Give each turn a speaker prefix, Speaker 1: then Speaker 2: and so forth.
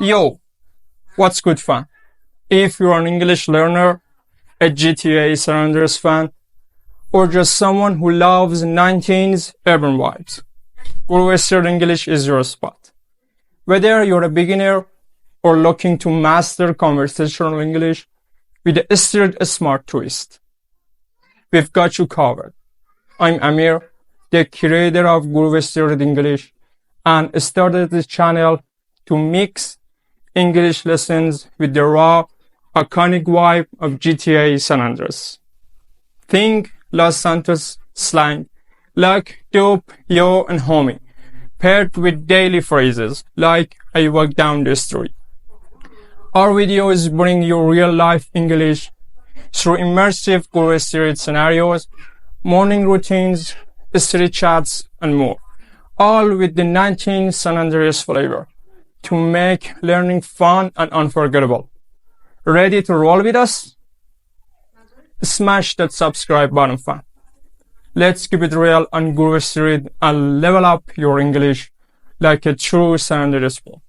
Speaker 1: Yo, what's good fun? If you're an English learner, a GTA San Andreas fan, or just someone who loves 19s urban vibes, Conversational English is your spot. Whether you're a beginner or looking to master conversational English with a street-smart twist, we've got you covered. I'm Amir, the creator of Conversational English, and started this channel to mix English lessons with the raw, iconic vibe of GTA San Andreas. Think Los Santos Slang, like dope, yo, and homie, paired with daily phrases like I walk down the street. Our videos bring you real-life English through immersive street scenarios, morning routines, street chats, and more, all with the 19 San Andreas flavor to make learning fun and unforgettable. Ready to roll with us? Smash that subscribe button, fam. Let's keep it real and groove street and level up your English like a true San Andreas pro.